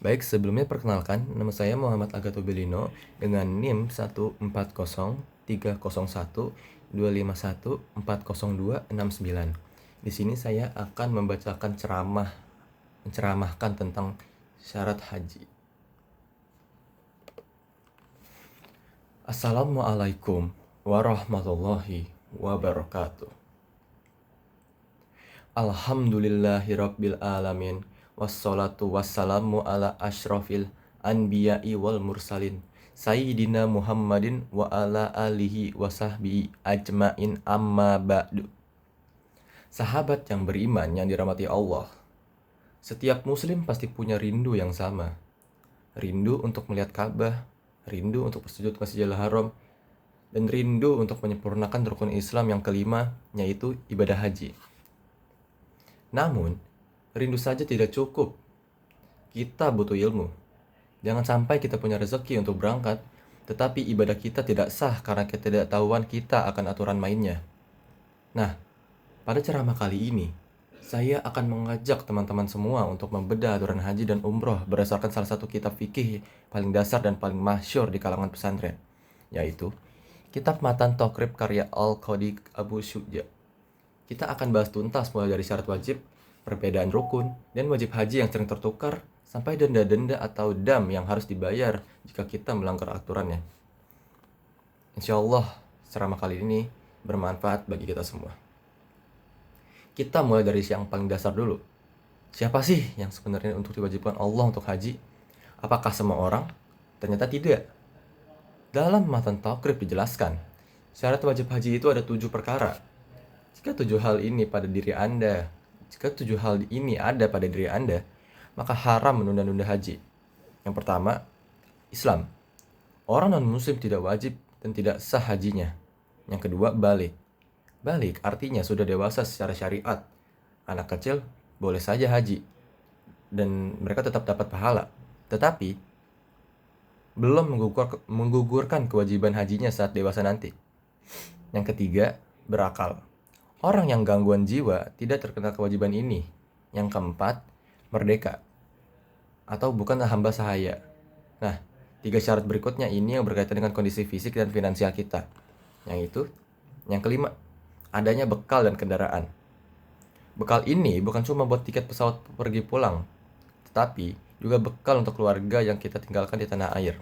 Baik, sebelumnya perkenalkan, nama saya Muhammad Agatobelino dengan NIM 1403125140269. Di sini saya akan membacakan menceramahkan tentang syarat haji. Assalamualaikum warahmatullahi wabarakatuh. Alhamdulillahirabbil alamin. Wassalatu wassalamu ala asyrafil anbiya'i wal mursalin Sayyidina Muhammadin wa ala alihi wa sahbihi ajmain amma ba'du. Sahabat yang beriman yang dirahmati Allah, setiap muslim pasti punya rindu yang sama. Rindu untuk melihat Ka'bah, rindu untuk bersujud ke Masjidil Haram, dan rindu untuk menyempurnakan rukun Islam yang kelima, yaitu ibadah haji. Namun, rindu saja tidak cukup. Kita butuh ilmu. Jangan sampai kita punya rezeki untuk berangkat, tetapi ibadah kita tidak sah karena ketidaktahuan kita akan aturan mainnya. Nah, pada ceramah kali ini, saya akan mengajak teman-teman semua untuk membedah aturan haji dan umroh berdasarkan salah satu kitab fikih paling dasar dan paling masyhur di kalangan pesantren, yaitu Kitab Matan Tokrib karya Al-Qadi Abu Syuja. Kita akan bahas tuntas mulai dari syarat wajib, perbedaan rukun, dan wajib haji yang sering tertukar, sampai denda-denda atau dam yang harus dibayar jika kita melanggar aturannya. Insya Allah, ceramah kali ini bermanfaat bagi kita semua. Kita mulai dari yang paling dasar dulu. Siapa sih yang sebenarnya untuk diwajibkan Allah untuk haji? Apakah semua orang? Ternyata tidak. Dalam Matan Takrib dijelaskan, syarat wajib haji itu ada 7 perkara. Jika 7 hal ini ada pada diri Anda, maka haram menunda-nunda haji. Yang pertama, Islam. Orang non-muslim tidak wajib dan tidak sah hajinya. Yang kedua, balik. Balik artinya sudah dewasa secara syariat. Anak kecil boleh saja haji dan mereka tetap dapat pahala. Tetapi belum menggugurkan kewajiban hajinya saat dewasa nanti. Yang ketiga, berakal. Orang yang gangguan jiwa tidak terkena kewajiban ini. Yang keempat, merdeka atau bukan hamba sahaya. Nah, 3 syarat berikutnya ini yang berkaitan dengan kondisi fisik dan finansial kita. Yang kelima, adanya bekal dan kendaraan. Bekal ini bukan cuma buat tiket pesawat pergi pulang, tetapi juga bekal untuk keluarga yang kita tinggalkan di tanah air.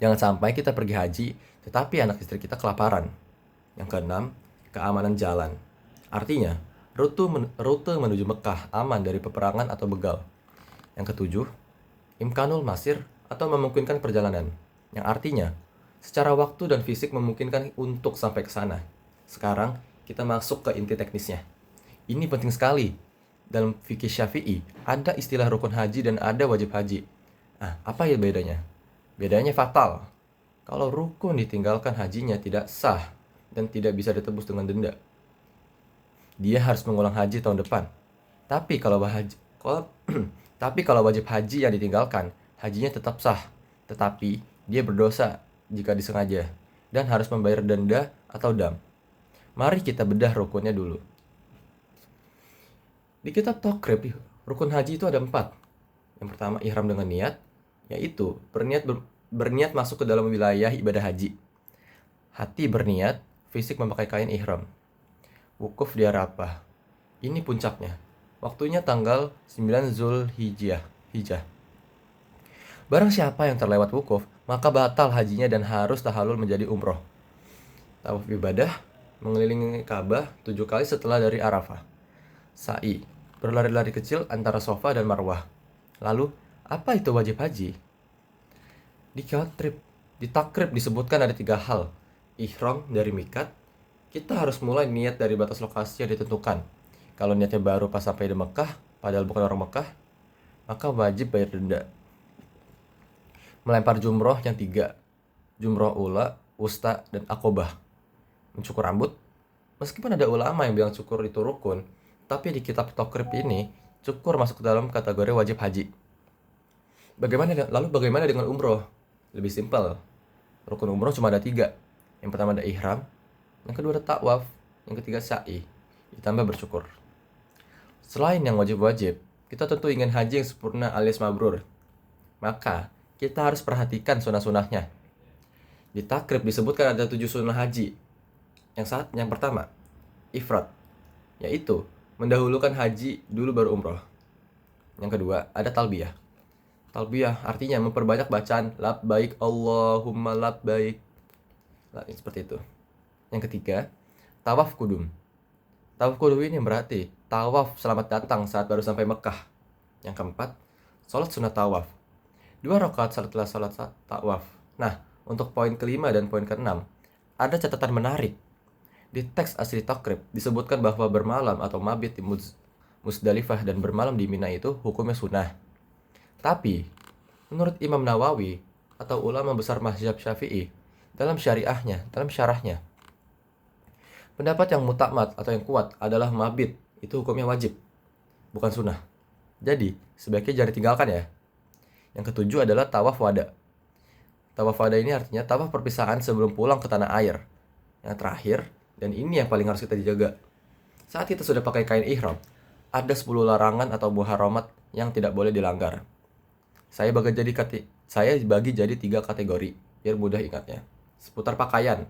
Jangan sampai kita pergi haji, tetapi anak istri kita kelaparan. Yang keenam, keamanan jalan. Artinya, rute menuju Mekah aman dari peperangan atau begal. Yang ketujuh, imkanul masir atau memungkinkan perjalanan. Yang artinya, secara waktu dan fisik memungkinkan untuk sampai ke sana. Sekarang, kita masuk ke inti teknisnya. Ini penting sekali. Dalam fikih Syafi'i, ada istilah rukun haji dan ada wajib haji. Nah, apa ya bedanya? Bedanya fatal. Kalau rukun ditinggalkan, hajinya tidak sah dan tidak bisa ditebus dengan denda. Dia harus mengulang haji tahun depan. Tapi kalau wajib haji yang ditinggalkan, hajinya tetap sah. Tetapi dia berdosa jika disengaja dan harus membayar denda atau dam. Mari kita bedah rukunnya dulu. Di kitab Tokrib, rukun haji itu ada 4. Yang pertama, ihram dengan niat, yaitu berniat masuk ke dalam wilayah ibadah haji. Hati berniat, fisik memakai kain ihram. Wukuf di Arafah. Ini puncaknya. Waktunya tanggal 9 Zulhijjah. Barang siapa yang terlewat wukuf, maka batal hajinya dan harus tahallul menjadi umroh. Tawaf ibadah, mengelilingi Ka'bah 7 kali setelah dari Arafah. Sa'i, berlari-lari kecil antara Safa dan Marwah. Lalu, apa itu wajib haji? Di takrib disebutkan ada 3 hal. Ihram dari mikat, kita harus mulai niat dari batas lokasi yang ditentukan. Kalau niatnya baru pas sampai di Mekah, padahal bukan orang Mekah, maka wajib bayar denda. Melempar jumroh yang 3, jumroh ula, wusta, dan akobah. Mencukur rambut, meskipun ada ulama yang bilang cukur itu rukun, tapi di kitab Tokrib ini, cukur masuk ke dalam kategori wajib haji. Lalu bagaimana dengan umroh? Lebih simpel. Rukun umroh cuma ada 3. Yang pertama ada ihram, yang kedua ada tawaf, yang ketiga sa'i, ditambah bersyukur. Selain yang wajib-wajib, kita tentu ingin haji yang sempurna alias mabrur. Maka, kita harus perhatikan sunnah-sunnahnya. Di takrib disebutkan ada 7 sunnah haji. Yang pertama, ifrat, yaitu mendahulukan haji dulu baru umroh. Yang kedua, ada talbiyah. Talbiyah artinya memperbanyak bacaan labbaik Allahumma labbaik. Seperti itu. Yang ketiga, tawaf kudum. Tawaf kudum ini berarti tawaf selamat datang saat baru sampai Mekah. Yang keempat, sholat sunat tawaf. 2 rakaat setelah sholat tawaf. Nah, untuk poin kelima dan poin keenam, ada catatan menarik. Di teks asli takrib disebutkan bahwa bermalam atau mabit di Musdalifah dan bermalam di Mina itu hukumnya sunnah. Tapi, menurut Imam Nawawi atau ulama besar mazhab Syafi'i, dalam syarahnya, pendapat yang mutakmad atau yang kuat adalah mabit itu hukumnya wajib, bukan sunnah. Jadi, sebaiknya jangan ditinggalkan ya. Yang ketujuh adalah tawaf wada. Tawaf wada ini artinya tawaf perpisahan sebelum pulang ke tanah air. Yang terakhir, dan ini yang paling harus kita jaga. Saat kita sudah pakai kain ihram, ada 10 larangan atau muharramat yang tidak boleh dilanggar. Saya bagi jadi 3 kategori, biar mudah ingatnya. Seputar pakaian.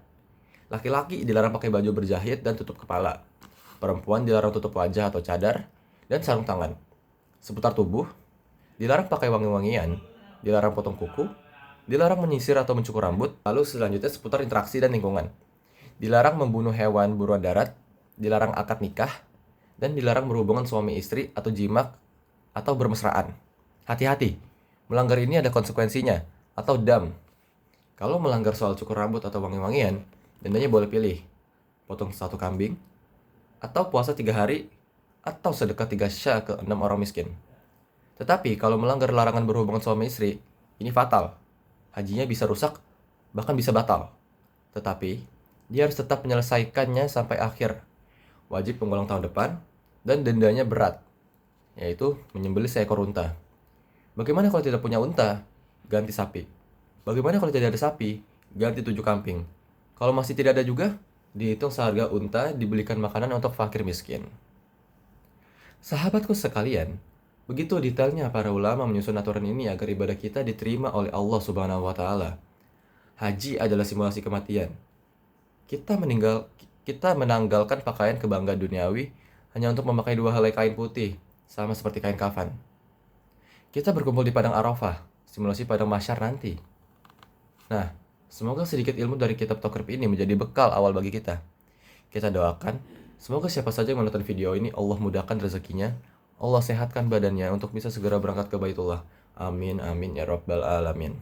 Laki-laki dilarang pakai baju berjahit dan tutup kepala. Perempuan dilarang tutup wajah atau cadar dan sarung tangan. Seputar tubuh, dilarang pakai wangi-wangian, dilarang potong kuku, dilarang menyisir atau mencukur rambut. Lalu selanjutnya seputar interaksi dan lingkungan. Dilarang membunuh hewan buruan darat, dilarang akad nikah, dan dilarang berhubungan suami istri atau jimak atau bermesraan. Hati-hati, melanggar ini ada konsekuensinya atau dam. Kalau melanggar soal cukur rambut atau wangi-wangian, dendanya boleh pilih, potong 1 kambing, atau puasa 3 hari, atau sedekah 3 sya ke 6 orang miskin. Tetapi kalau melanggar larangan berhubungan suami istri, ini fatal. Hajinya bisa rusak, bahkan bisa batal. Tetapi, dia harus tetap menyelesaikannya sampai akhir. Wajib mengulang tahun depan, dan dendanya berat, yaitu menyembelih seekor unta. Bagaimana kalau tidak punya unta? Ganti sapi. Bagaimana kalau tidak ada sapi? Ganti 7 kambing. Kalau masih tidak ada juga, dihitung seharga unta dibelikan makanan untuk fakir miskin. Sahabatku sekalian, begitu detailnya para ulama menyusun aturan ini agar ibadah kita diterima oleh Allah Subhanahu wa Ta'ala. Haji adalah simulasi kematian. Kita menanggalkan pakaian kebanggaan duniawi hanya untuk memakai 2 helai kain putih, sama seperti kain kafan. Kita berkumpul di padang Arafah, simulasi padang mahsyar nanti. Nah, semoga sedikit ilmu dari kitab takrib ini menjadi bekal awal bagi kita. Kita doakan, semoga siapa saja yang menonton video ini Allah mudahkan rezekinya, Allah sehatkan badannya untuk bisa segera berangkat ke Baitullah. Amin, amin, ya Rabbal Alamin.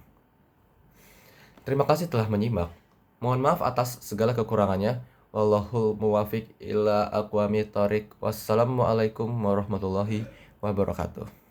Terima kasih telah menyimak. Mohon maaf atas segala kekurangannya. Wallahul muwafiq ila aqwamit thoriq. Wassalamualaikum warahmatullahi wabarakatuh.